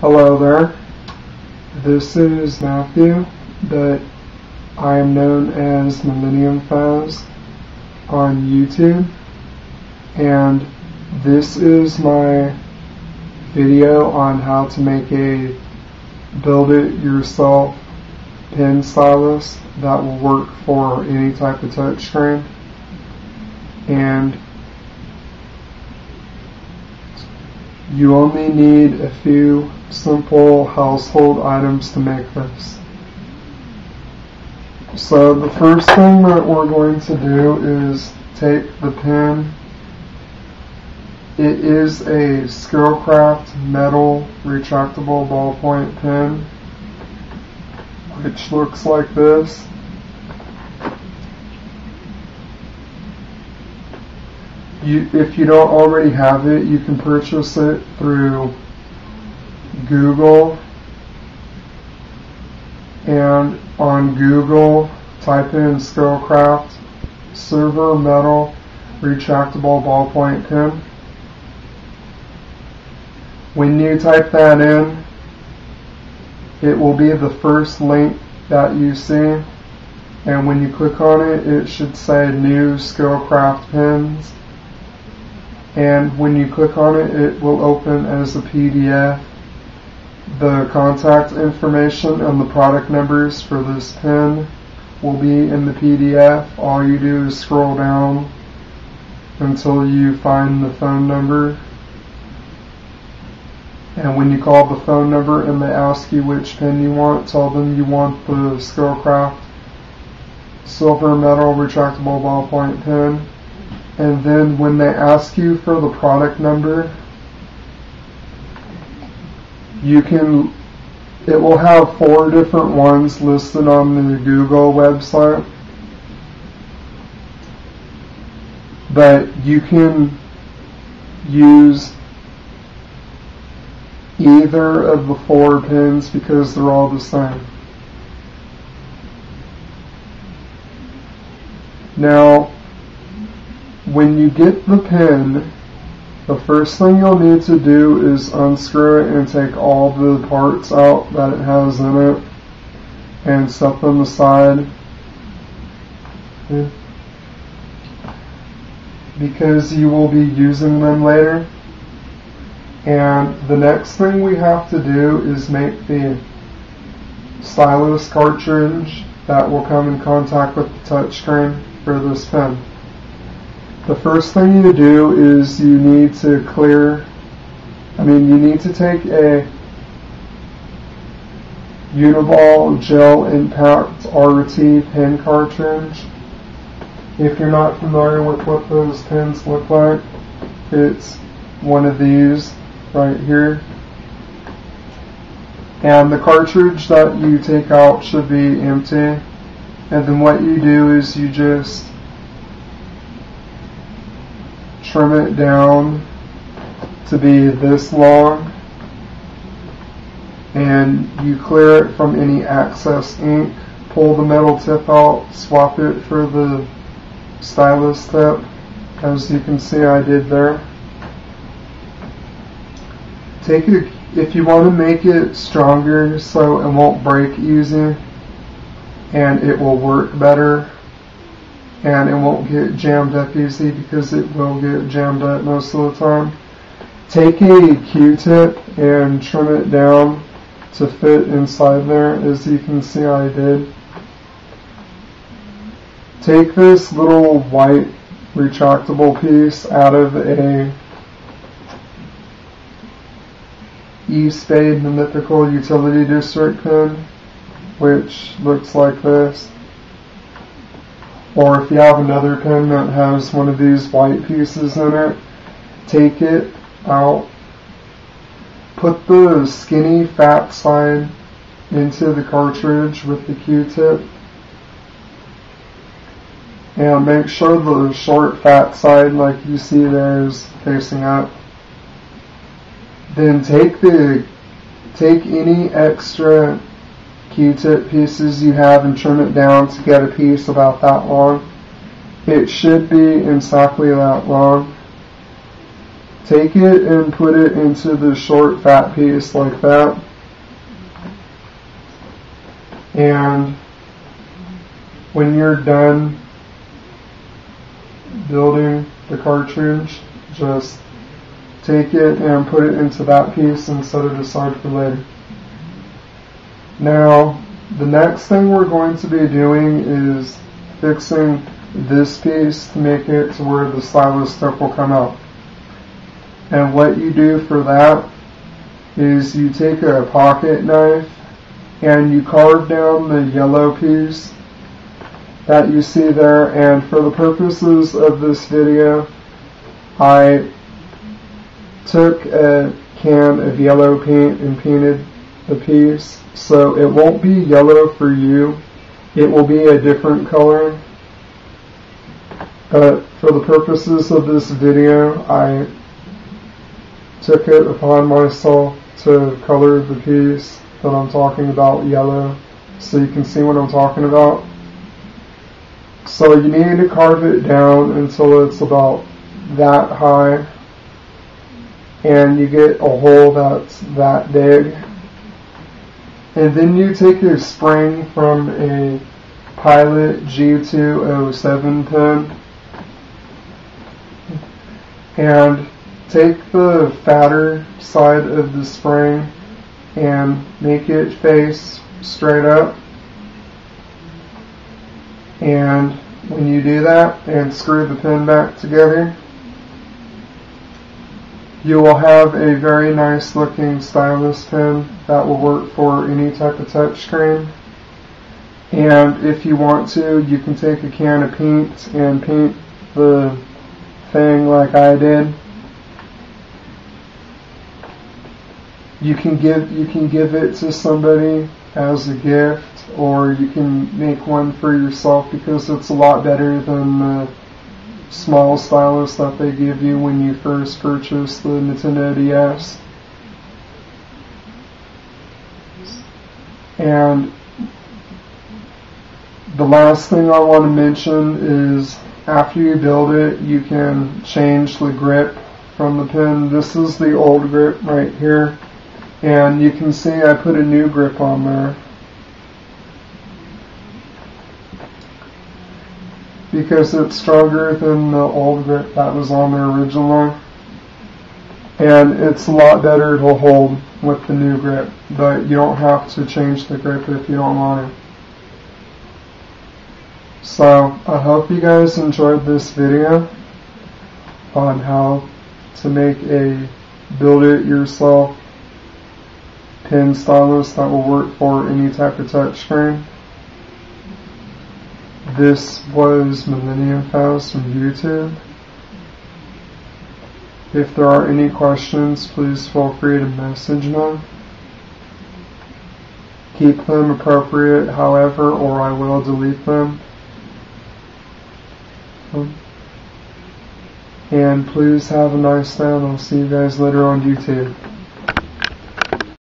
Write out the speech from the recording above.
Hello there, this is Matthew, but I am known as Millennium Faz on YouTube, and this is my video on how to make a build-it-yourself pen stylus that will work for any type of touchscreen. And you only need a few simple household items to make this. So the first thing that we're going to do is take the pen. It is a Scalencraft metal retractable ballpoint pen, which looks like this. If you don't already have it, you can purchase it through Google, and on Google type in Scalencraft silver metal retractable ballpoint pen. When you type that in, it will be the first link that you see, and when you click on it, it should say new Scalencraft pens. And when you click on it, it will open as a PDF. The contact information and the product numbers for this pen will be in the PDF. All you do is scroll down until you find the phone number. And when you call the phone number and they ask you which pen you want, tell them you want the Scalencraft silver metal retractable ballpoint pen. And then when they ask you for the product number, it will have 4 different ones listed on the Google website, but you can use either of the 4 pens because they're all the same. Now, when you get the pen, the first thing you'll need to do is unscrew it and take all the parts out that it has in it and set them aside, because you will be using them later. And the next thing we have to do is make the stylus cartridge that will come in contact with the touchscreen for this pen. The first thing you do is you need to take a Uniball Gel Impact RT pen cartridge. If you're not familiar with what those pens look like, it's one of these right here. And the cartridge that you take out should be empty. And then what you do is you just trim it down to be this long, and you clear it from any excess ink. Pull the metal tip out, swap it for the stylus tip, as you can see I did there. If you want to make it stronger so it won't break easy and it will work better, and it won't get jammed up easy, because it will get jammed up most of the time, take a Q-tip and trim it down to fit inside there, as you can see I did. Take this little white retractable piece out of a E-Spade Mythical Utility District pen, which looks like this. Or if you have another pen that has one of these white pieces in it, take it out, put the skinny fat side into the cartridge with the Q-tip, and make sure the short fat side, like you see there, is facing up. Then take any extra Q-tip pieces you have and trim it down to get a piece about that long. It should be exactly that long. take it and put it into the short fat piece like that. And when you're done building the cartridge, just take it and put it into that piece and set it aside for later. Now, the next thing we're going to be doing is fixing this piece to make it to where the stylus tip will come out. And what you do for that is you take a pocket knife and you carve down the yellow piece that you see there, and for the purposes of this video, I took a can of yellow paint and painted the piece, so it won't be yellow for you, it will be a different color. But for the purposes of this video, I took it upon myself to color the piece that I'm talking about yellow, so you can see what I'm talking about. So you need to carve it down until it's about that high, and you get a hole that's that big. And then you take your spring from a Pilot G207 pen and take the fatter side of the spring and make it face straight up. And when you do that and screw the pen back together, you will have a very nice looking stylus pen that will work for any type of touchscreen. And if you want to, you can take a can of paint and paint the thing like I did. You can give it to somebody as a gift, or you can make one for yourself, because it's a lot better than the small stylus that they give you when you first purchase the Nintendo DS. And the last thing I want to mention is, after you build it, you can change the grip from the pen. This is the old grip right here, and you can see I put a new grip on there because it's stronger than the old grip that was on the original one, and it's a lot better to hold with the new grip, but you don't have to change the grip if you don't want it. So I hope you guys enjoyed this video on how to make a build-it-yourself pen stylus that will work for any type of touchscreen. This was Millennium Files from YouTube. If there are any questions, please feel free to message me. Keep them appropriate, however, or I will delete them. And please have a nice day, and I'll see you guys later on YouTube.